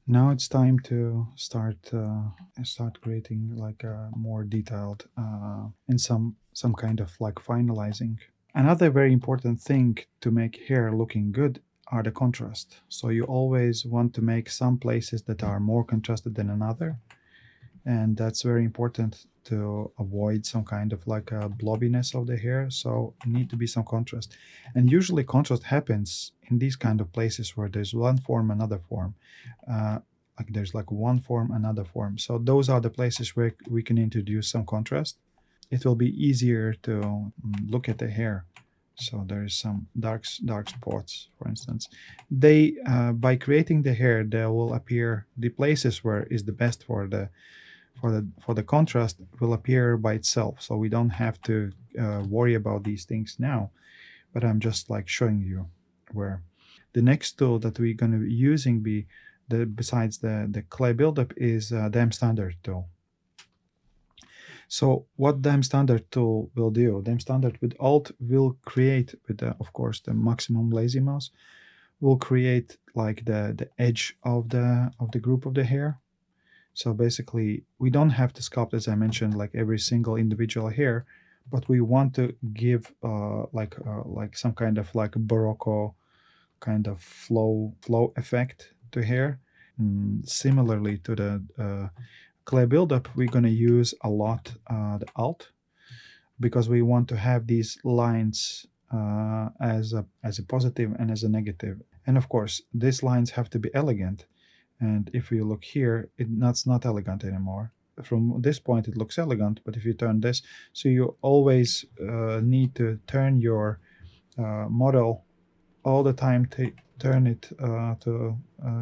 Now it's time to start creating like a more detailed and some kind of like finalizing. Another very important thing to make hair looking good are the contrast. So you always want to make some places that are more contrasted than another, and that's very important to avoid some kind of like a blobbiness of the hair. So need to be some contrast, and usually contrast happens in these kind of places where there's one form, another form. Like there's like one form, another form. So those are the places where we can introduce some contrast. It will be easier to look at the hair. So there is some dark spots, for instance. They by creating the hair, there will appear the places where is the best for the contrast will appear by itself. So we don't have to worry about these things now. But I'm just like showing you where. The next tool that we're going to be using besides the clay buildup is DamStandard tool. So what DamStandard tool will do? DamStandard with Alt will create, with of course the maximum lazy mouse, will create like the edge of the group of the hair. So basically, we don't have to sculpt, as I mentioned, like every single individual hair, but we want to give like some kind of like Barocco kind of flow effect to hair. Similarly to the clay buildup, we're going to use a lot the Alt, because we want to have these lines as a positive and as a negative. And of course, these lines have to be elegant. And if you look here, that's not elegant anymore. From this point, it looks elegant, but if you turn this, so you always need to turn your model all the time, turn it to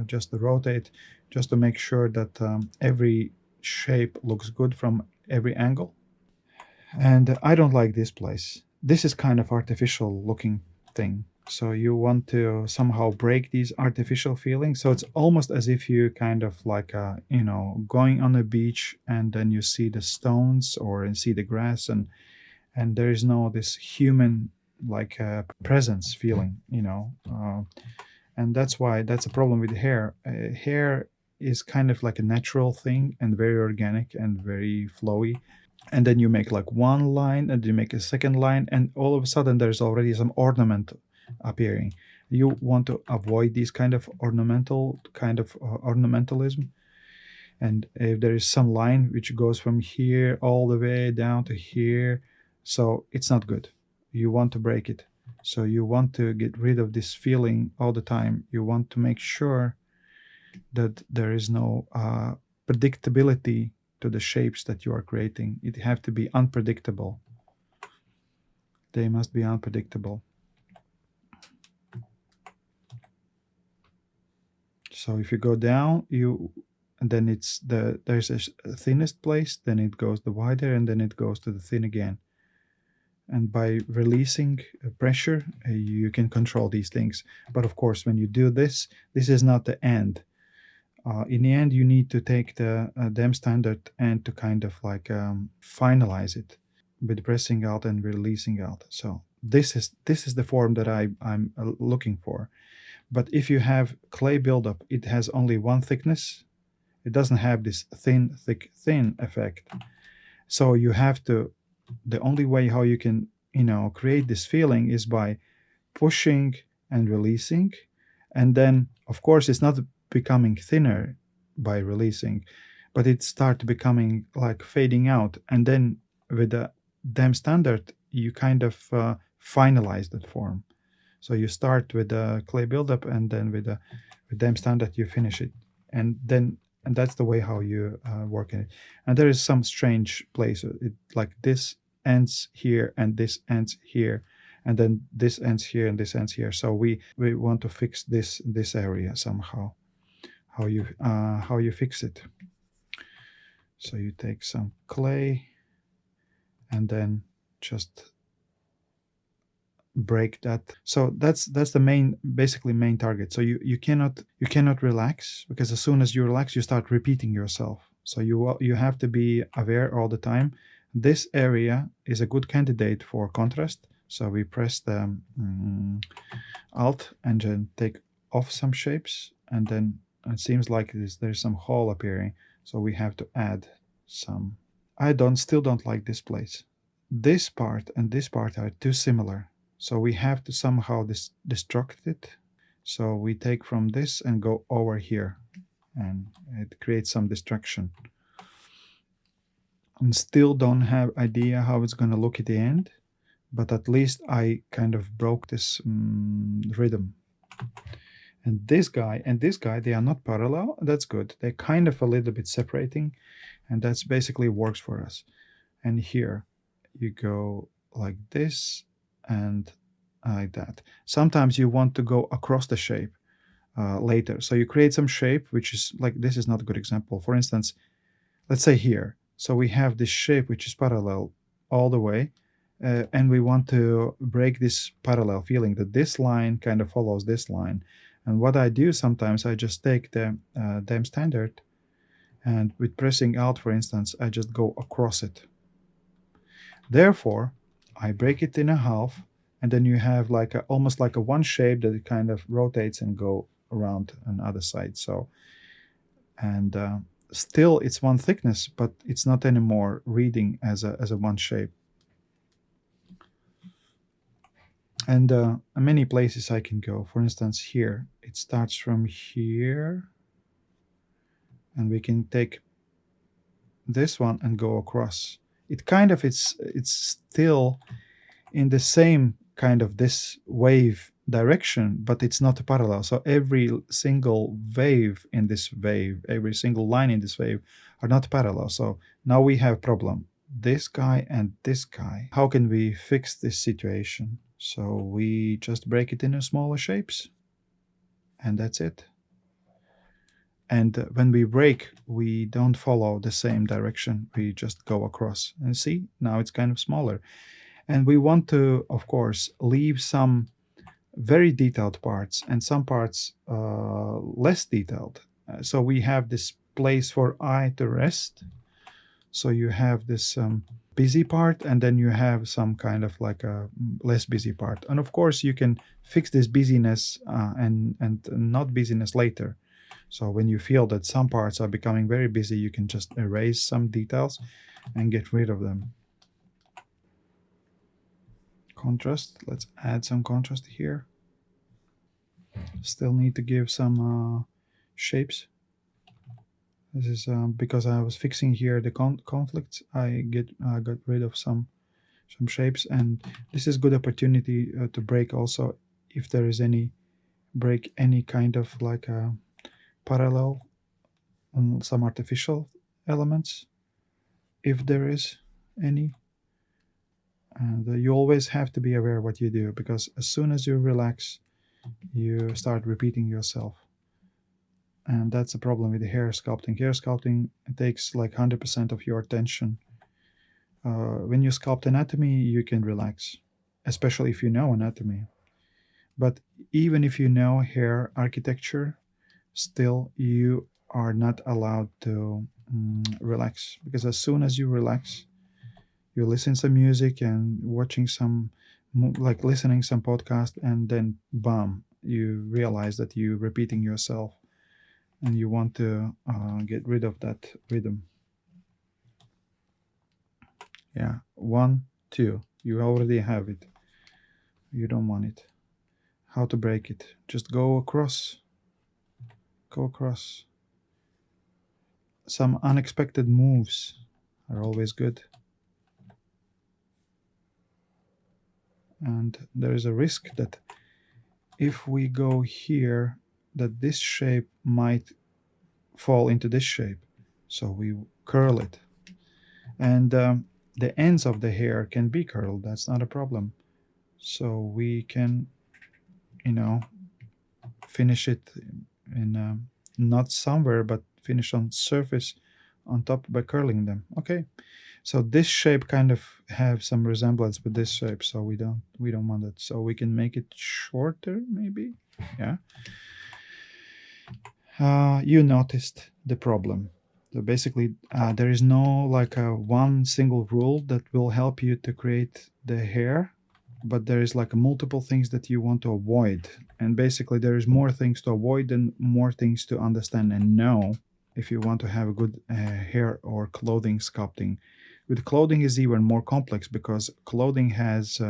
just to rotate, just to make sure that every shape looks good from every angle. And I don't like this place. This is kind of artificial looking thing. So you want to somehow break these artificial feelings. So it's almost as if you kind of like, going on a beach and then you see the stones or and see the grass, and there is no this human like presence feeling, and that's a problem with hair. Hair is kind of like a natural thing and very organic and very flowy, and then you make like one line and you make a second line, and all of a sudden there's already some ornament appearing. You want to avoid these kind of ornamentalism. And if there is some line which goes from here all the way down to here, so it's not good. You want to break it. So you want to get rid of this feeling all the time. You want to make sure that there is no predictability to the shapes that you are creating. It have to be unpredictable. They must be unpredictable. So if you go down, and then there's a thinnest place, then it goes the wider, and then it goes to the thin again. And by releasing pressure, you can control these things. But of course, when you do this, this is not the end. In the end, you need to take the DamStandard and to kind of like finalize it with pressing out and releasing out. So this is the form that I'm looking for. But if you have clay buildup, it has only one thickness. It doesn't have this thin, thick, thin effect. So you have to, the only way how you can, create this feeling is by pushing and releasing. And then, of course, it's not becoming thinner by releasing, but it starts becoming like fading out. And then with the DamStandard, you kind of finalize that form. So you start with the clay buildup, and then with DamStandard you finish it, and that's the way how you work in it. And there is some strange place. Like this ends here and this ends here, and then this ends here and this ends here. So we want to fix this area somehow. How you fix it? So you take some clay, and then just break that. So that's the basically main target. So you cannot relax, because as soon as you relax, you start repeating yourself. So you have to be aware all the time. This area is a good candidate for contrast. So we press the Alt and then take off some shapes, and then It seems like there's some hole appearing, so we have to add some. I still don't like this place. This part and this part are too similar, so we have to somehow destruct it. So we take from this and go over here, and it creates some distraction. And still don't have idea how it's going to look at the end, but at least I kind of broke this rhythm. And this guy and this guy, they are not parallel. That's good. They're kind of a little bit separating, and that's basically works for us. And here you go like this and like that. Sometimes you want to go across the shape later. So you create some shape, which is like, this is not a good example. For instance, let's say here. So we have this shape which is parallel all the way. And we want to break this parallel, feeling that this line kind of follows this line. And what I do sometimes, I just take the DamStandard, and with pressing Alt, for instance, I just go across it. Therefore, I break it in a half, and then you have like almost like a one shape that it kind of rotates and go around on the other side. So, and still it's one thickness, but it's not anymore reading as a one shape. And many places I can go. For instance, here it starts from here, and we can take this one and go across. It kind of it's still in the same kind of this wave direction, but it's not parallel. So every single wave in this wave, every single line in this wave are not parallel. So now we have problem. This guy and this guy. How can we fix this situation? So we just break it into smaller shapes, and that's it. And when we break, we don't follow the same direction. We just go across. And see, now it's kind of smaller. And we want to, of course, leave some very detailed parts and some parts less detailed. So we have this place for eye to rest. So you have this busy part, and then you have some kind of like a less busy part. And of course, you can fix this busyness and not busyness later. So when you feel that some parts are becoming very busy, you can just erase some details and get rid of them. Contrast. Let's add some contrast here. Still need to give some shapes. This is because I was fixing here the conflicts. I got rid of some shapes, and this is good opportunity to break also if there is break any kind of like a parallel on some artificial elements, if there is any. And you always have to be aware what you do, because as soon as you relax, you start repeating yourself. And that's the problem with the hair sculpting. Hair sculpting takes like 100% of your attention. When you sculpt anatomy, you can relax, especially if you know anatomy. But even if you know hair architecture, still you are not allowed to relax, because as soon as you relax, you listen some music and watching some, like listening some podcast, and then bam, you realize that you're repeating yourself, and you want to get rid of that rhythm. Yeah, 1, 2, you already have it. You don't want it. How to break it? Just go across. Go across. Some unexpected moves are always good. And there is a risk that if we go here, that this shape might fall into this shape. So we curl it. And the ends of the hair can be curled. That's not a problem. So we can, finish it in not somewhere, but finish on surface on top by curling them. Okay. So this shape kind of have some resemblance with this shape, so we don't want it. So we can make it shorter, maybe. Yeah. You noticed the problem. So basically, there is no like one single rule that will help you to create the hair. but there is like multiple things that you want to avoid, and basically there is more things to avoid than more things to understand and know if you want to have a good hair or clothing sculpting. With clothing is even more complex because clothing has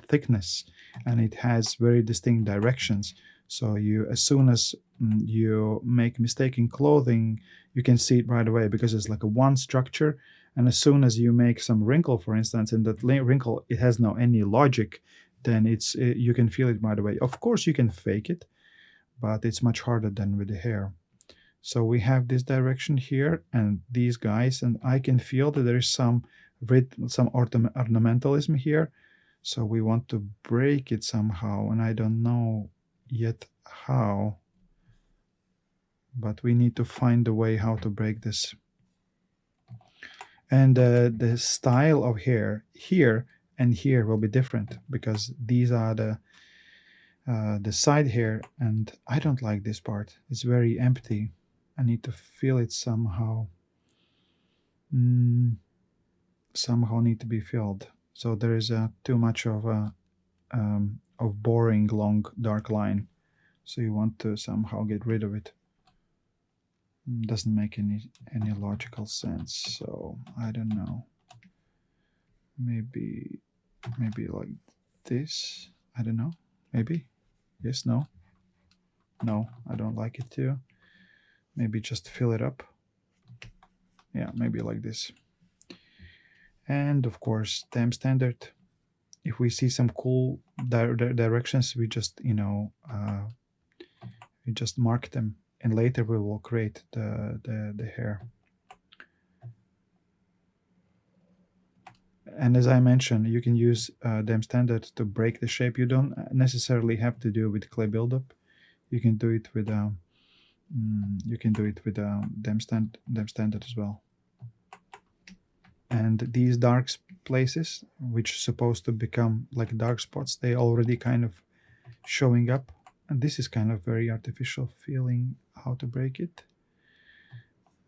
thickness and it has very distinct directions. So you, as soon as you make mistake in clothing, you can see it right away because it's like a one structure. And as soon as you make some wrinkle, for instance, and that wrinkle, it has no any logic, then you can feel it right away. Of course, you can fake it, but it's much harder than with the hair. So we have this direction here and these guys, and I can feel that there is some ornamentalism here. So we want to break it somehow, and I don't know yet how, but we need to find a way how to break this. And the style of hair here and here will be different because these are the side hair, and I don't like this part. It's very empty. I need to feel it somehow. Somehow need to be filled. So there is too much of a boring long dark line. So you want to somehow get rid of it. Doesn't make any logical sense. So I don't know. Maybe like this. I don't know. Maybe. Yes. No. No. I don't like it too. Maybe just fill it up. Yeah. Maybe like this. And of course, DamStandard. If we see some cool directions, we just we just mark them, and later we will create the hair. And as I mentioned, you can use DamStandard to break the shape. You don't necessarily have to do it with ClayBuildup. You can do it with DamStandard as well. And these dark places, which are supposed to become like dark spots, they already kind of showing up. And this is kind of very artificial feeling how to break it.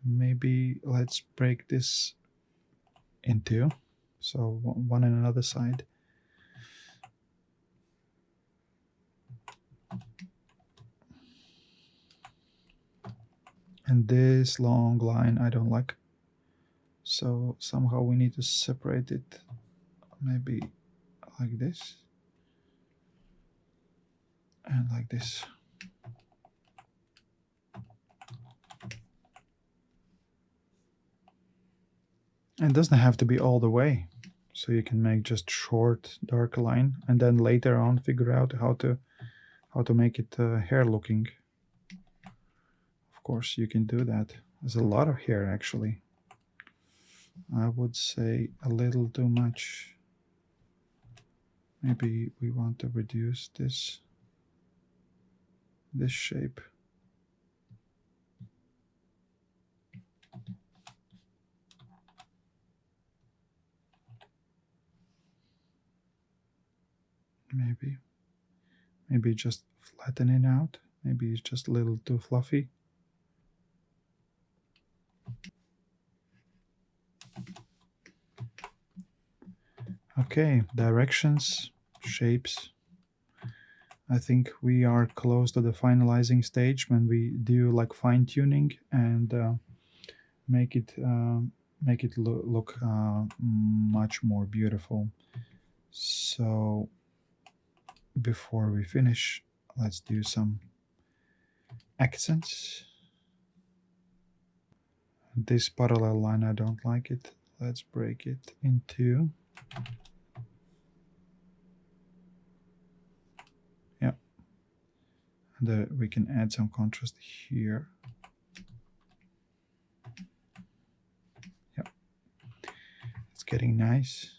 Maybe let's break this in two. So one on another side. And this long line I don't like. So somehow we need to separate it, maybe like this and like this. And it doesn't have to be all the way. So you can make just short dark line and then later on figure out how to make it hair looking. Of course you can do that. There's a lot of hair actually. I would say a little too much. Maybe we want to reduce this shape. Maybe just flatten it out. Maybe it's just a little too fluffy. Okay, directions, shapes. I think we are close to the finalizing stage when we do like fine tuning and make it look much more beautiful. So before we finish, let's do some accents. This parallel line, I don't like it. Let's break it in two. Yeah. And we can add some contrast here. Yeah. It's getting nice.